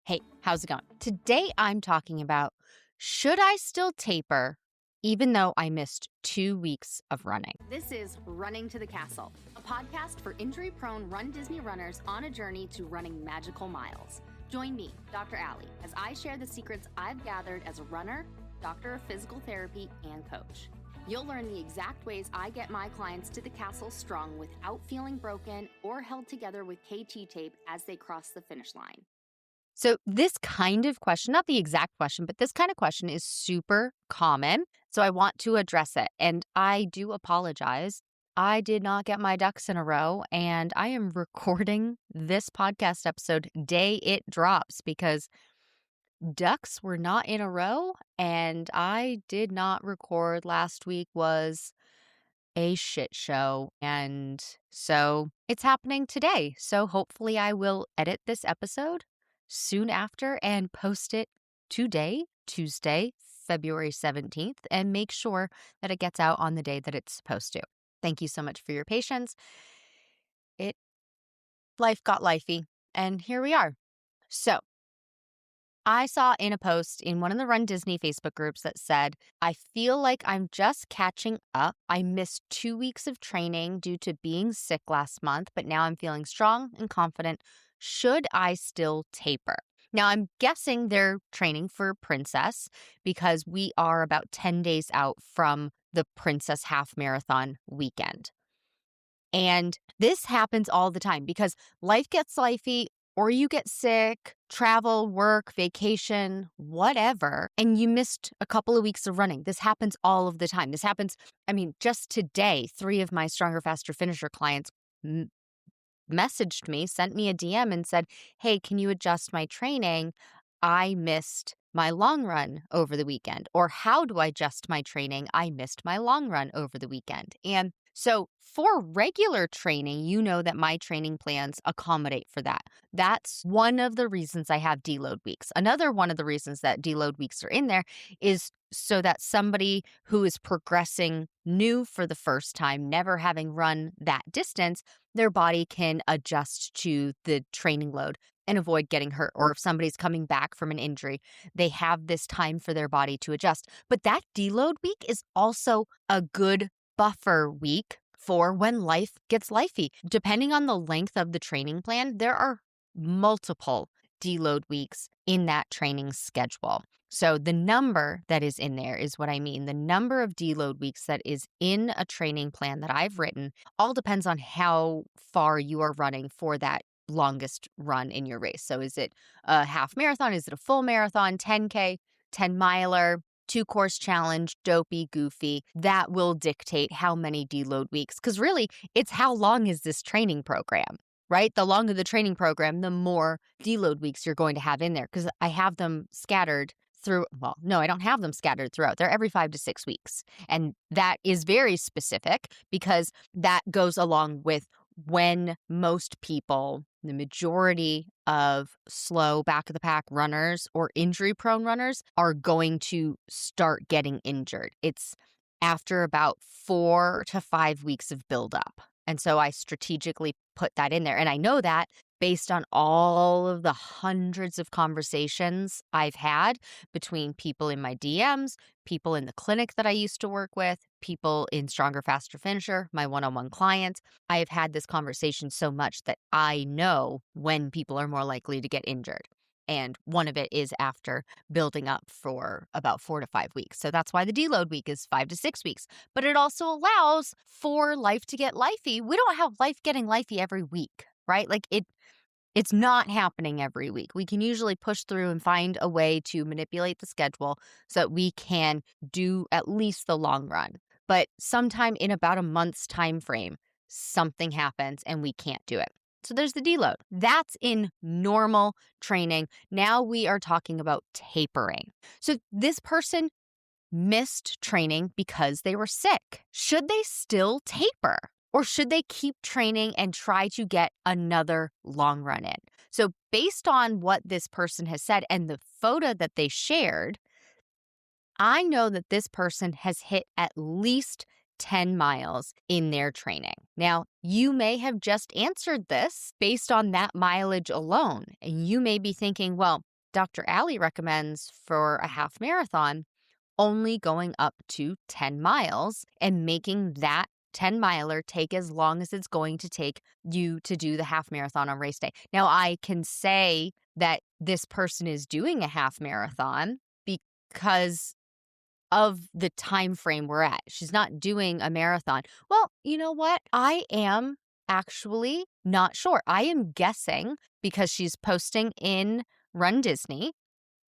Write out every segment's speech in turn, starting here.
Hey, how's it going? Today I'm talking about, should I still taper even though I missed 2 weeks of running? This is Running to the Castle, a podcast for injury-prone Run Disney runners on a journey to running magical miles. Join me, Dr. Allie, as I share the secrets I've gathered as a runner, doctor of physical therapy, and coach. You'll learn the exact ways I get my clients to the castle strong without feeling broken or held together with KT tape as they cross the finish line. So this kind of question, not the exact question, but this kind of question is super common. So I want to address it. And I do apologize. I did not get my ducks in a row, and I am recording this podcast episode day it drops because ducks were not in a row, and I did not record. Last week was a shit show, and so it's happening today. So hopefully I will edit this episode soon after and post it today, Tuesday, February 17th, and make sure that it gets out on the day that it's supposed to. Thank you so much for your patience. Life got lifey, and here we are. So I saw in a post in one of the Run Disney Facebook groups that said, I feel like I'm just catching up. I missed 2 weeks of training due to being sick last month, but now I'm feeling strong and confident. Should I still taper? Now, I'm guessing they're training for Princess because we are about 10 days out from the Princess Half Marathon weekend. And this happens all the time because life gets lifey, or you get sick, travel, work, vacation, whatever, and you missed a couple of weeks of running. This happens all of the time. This happens, just today, 3 of my Stronger, Faster Finisher clients messaged me, sent me a DM and said, hey, can you adjust my training? I missed my long run over the weekend. Or how do I adjust my training? I missed my long run over the weekend. And so for regular training, you know that my training plans accommodate for that. That's one of the reasons I have deload weeks. Another one of the reasons that deload weeks are in there is so that somebody who is progressing new for the first time, never having run that distance, their body can adjust to the training load and avoid getting hurt. Or if somebody's coming back from an injury, they have this time for their body to adjust. But that deload week is also a good buffer week for when life gets lifey. Depending on the length of the training plan, there are multiple deload weeks in that training schedule. So the number that is in there is what I mean. The number of deload weeks that is in a training plan that I've written all depends on how far you are running for that longest run in your race. So is it a half marathon? Is it a full marathon, 10K, 10 miler? 2-course challenge, dopey, goofy, that will dictate how many deload weeks. Because really, it's how long is this training program, right? The longer the training program, the more deload weeks you're going to have in there. Because I have them scattered through, I don't have them scattered throughout. They're every 5 to 6 weeks. And that is very specific because that goes along with when most people, the majority of slow back of the pack runners or injury prone runners are going to start getting injured. It's after about 4 to 5 weeks of buildup. And so I strategically put that in there. And I know that based on all of the hundreds of conversations I've had between people in my DMs, people in the clinic that I used to work with, people in Stronger, Faster Finisher, my one-on-one clients. I have had this conversation so much that I know when people are more likely to get injured. And one of it is after building up for about 4 to 5 weeks. So that's why the deload week is 5 to 6 weeks. But it also allows for life to get lifey. We don't have life getting lifey every week, right? It's not happening every week. We can usually push through and find a way to manipulate the schedule so that we can do at least the long run. But sometime in about a month's time frame, something happens and we can't do it. So there's the deload. That's in normal training. Now we are talking about tapering. So this person missed training because they were sick. Should they still taper? Or should they keep training and try to get another long run in? So based on what this person has said and the photo that they shared, I know that this person has hit at least 10 miles in their training. Now, you may have just answered this based on that mileage alone. And you may be thinking, well, Dr. Allie recommends for a half marathon only going up to 10 miles and making that 10 miler take as long as it's going to take you to do the half marathon on race day. Now, I can say that this person is doing a half marathon because of the time frame we're at. She's not doing a marathon. Well, you know what? I am actually not sure. I am guessing because she's posting in runDisney,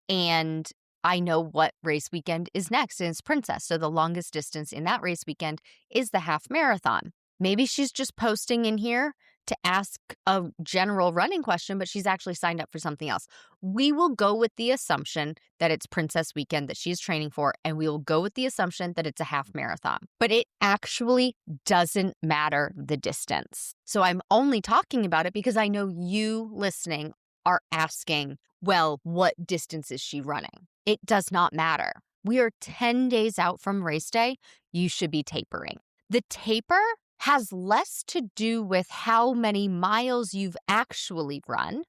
and I know what race weekend is next, and it's Princess. So the longest distance in that race weekend is the half marathon. Maybe she's just posting in here to ask a general running question, but she's actually signed up for something else. We will go with the assumption that it's Princess weekend that she's training for, and we will go with the assumption that it's a half marathon. But it actually doesn't matter the distance. So I'm only talking about it because I know you listening are asking, well, what distance is she running? It does not matter. We are 10 days out from race day. You should be tapering. The taper has less to do with how many miles you've actually run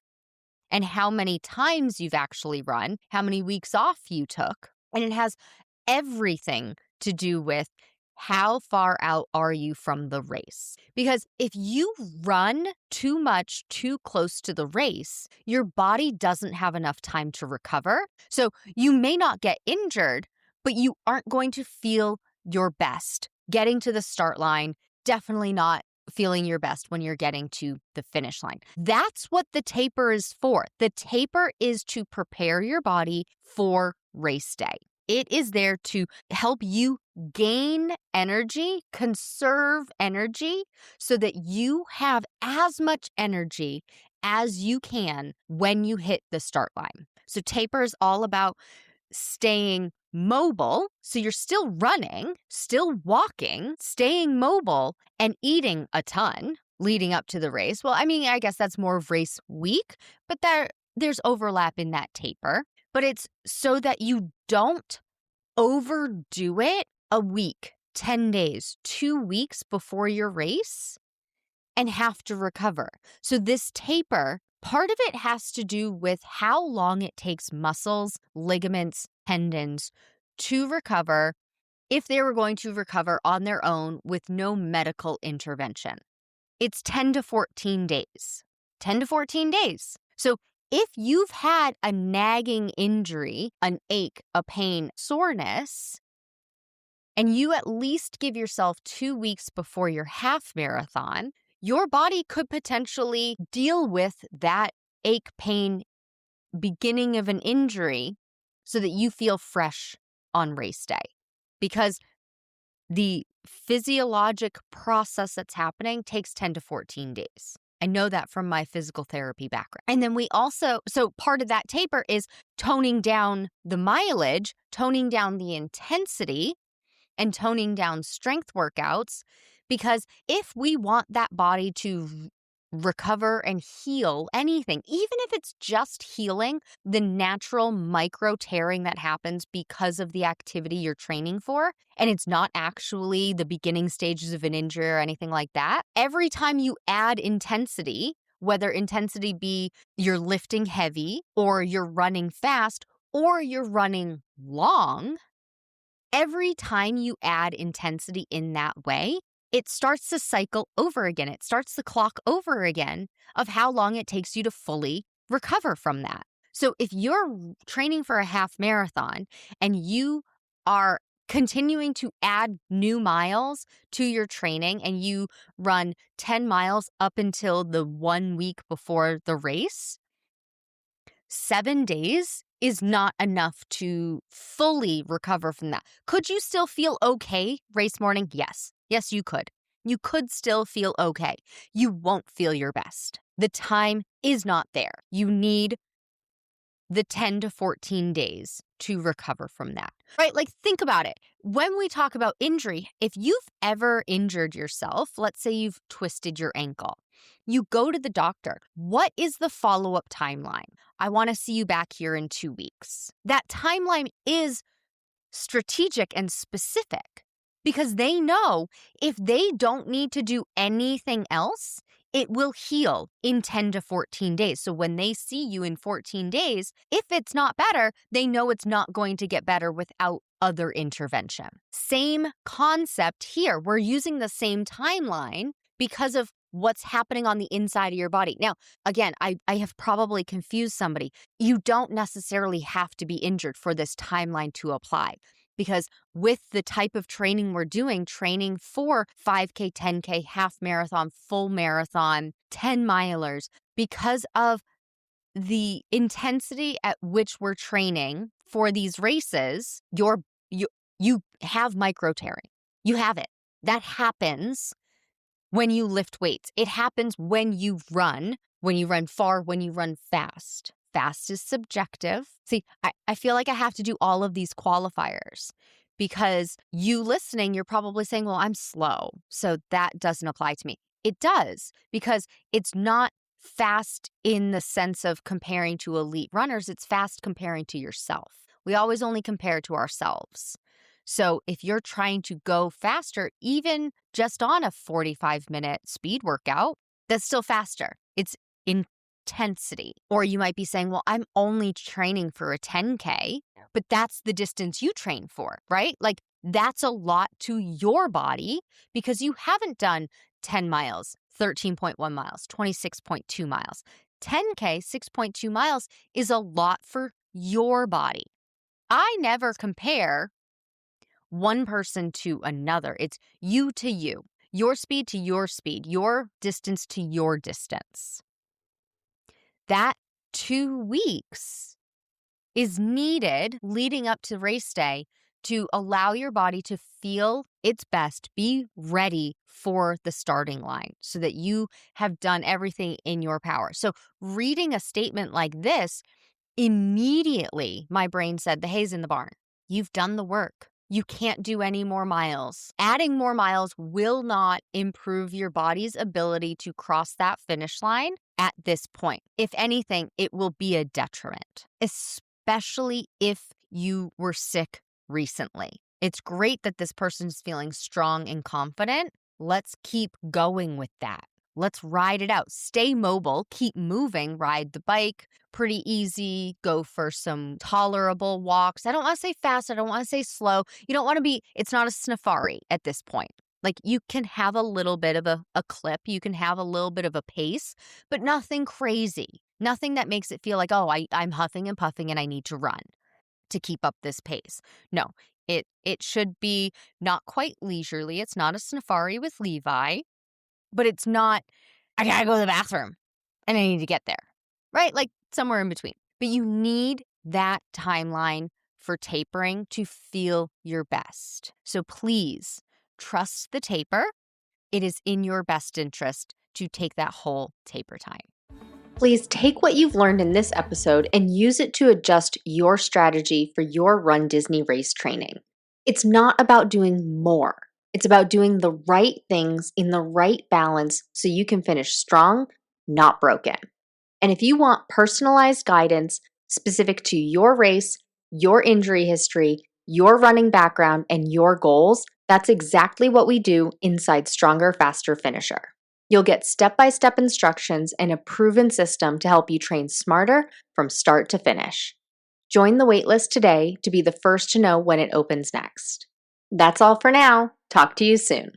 and how many times you've actually run, how many weeks off you took. And it has everything to do with how far out are you from the race? Because if you run too much too close to the race, your body doesn't have enough time to recover. So you may not get injured, but you aren't going to feel your best. Getting to the start line, definitely not feeling your best when you're getting to the finish line. That's what the taper is for. The taper is to prepare your body for race day. It is there to help you gain energy, conserve energy, so that you have as much energy as you can when you hit the start line. So taper is all about staying mobile. So you're still running, still walking, staying mobile, and eating a ton leading up to the race. Well, I mean, I guess that's more of race week, but there's overlap in that taper. But it's so that you don't overdo it a week, 10 days, 2 weeks before your race and have to recover. So this taper, part of it has to do with how long it takes muscles, ligaments, tendons to recover if they were going to recover on their own with no medical intervention. It's 10 to 14 days. 10 to 14 days. So if you've had a nagging injury, an ache, a pain, soreness, and you at least give yourself 2 weeks before your half marathon, your body could potentially deal with that ache, pain, beginning of an injury so that you feel fresh on race day. Because the physiologic process that's happening takes 10 to 14 days. I know that from my physical therapy background. And then so part of that taper is toning down the mileage, toning down the intensity, and toning down strength workouts. Because if we want that body to recover and heal anything, even if it's just healing the natural micro tearing that happens because of the activity you're training for, and it's not actually the beginning stages of an injury or anything like that, every time you add intensity, whether intensity be you're lifting heavy or you're running fast or you're running long, every time you add intensity in that way, it starts the cycle over again. It starts the clock over again of how long it takes you to fully recover from that. So if you're training for a half marathon and you are continuing to add new miles to your training and you run 10 miles up until the 1 week before the race, 7 days is not enough to fully recover from that. Could you still feel okay race morning? Yes. Yes, you could. You could still feel okay. You won't feel your best. The time is not there. You need the 10 to 14 days to recover from that, right? Like, think about it. When we talk about injury, if you've ever injured yourself, let's say you've twisted your ankle, you go to the doctor. What is the follow-up timeline? I want to see you back here in 2 weeks. That timeline is strategic and specific because they know if they don't need to do anything else, it will heal in 10 to 14 days. So when they see you in 14 days, if it's not better, they know it's not going to get better without other intervention. Same concept here. We're using the same timeline because of what's happening on the inside of your body. Now, again, I have probably confused somebody. You don't necessarily have to be injured for this timeline to apply. Because with the type of training we're doing, training for 5K, 10K, half marathon, full marathon, 10 milers, because of the intensity at which we're training for these races, you have micro tearing. You have it. That happens when you lift weights. It happens when you run far, when you run fast. Fast is subjective. See, I feel like I have to do all of these qualifiers because you listening, you're probably saying, well, I'm slow, so that doesn't apply to me. It does, because it's not fast in the sense of comparing to elite runners. It's fast comparing to yourself. We always only compare to ourselves. So if you're trying to go faster, even just on a 45-minute speed workout, that's still faster. It's intensity. Or you might be saying, well, I'm only training for a 10K, but that's the distance you train for, right? Like that's a lot to your body because you haven't done 10 miles, 13.1 miles, 26.2 miles. 10K, 6.2 miles is a lot for your body. I never compare one person to another. It's you to you, your speed to your speed, your distance to your distance. That 2 weeks is needed leading up to race day to allow your body to feel its best, be ready for the starting line so that you have done everything in your power. So reading a statement like this, immediately my brain said, the hay's in the barn. You've done the work. You can't do any more miles. Adding more miles will not improve your body's ability to cross that finish line at this point. If anything, it will be a detriment, especially if you were sick recently. It's great that this person's feeling strong and confident. Let's keep going with that. Let's ride it out. Stay mobile, keep moving, ride the bike, pretty easy, go for some tolerable walks. I don't want to say fast. I don't want to say slow. You don't want to be, it's not a safari at this point. Like you can have a little bit of a clip. You can have a little bit of a pace, but nothing crazy. Nothing that makes it feel like, oh, I'm huffing and puffing and I need to run to keep up this pace. No, it should be not quite leisurely. It's not a safari with Levi. But it's not, I gotta go to the bathroom and I need to get there, right? Like somewhere in between. But you need that timeline for tapering to feel your best. So please trust the taper. It is in your best interest to take that whole taper time. Please take what you've learned in this episode and use it to adjust your strategy for your RunDisney race training. It's not about doing more. It's about doing the right things in the right balance so you can finish strong, not broken. And if you want personalized guidance specific to your race, your injury history, your running background, and your goals, that's exactly what we do inside Stronger, Faster, Finisher. You'll get step-by-step instructions and a proven system to help you train smarter from start to finish. Join the waitlist today to be the first to know when it opens next. That's all for now. Talk to you soon.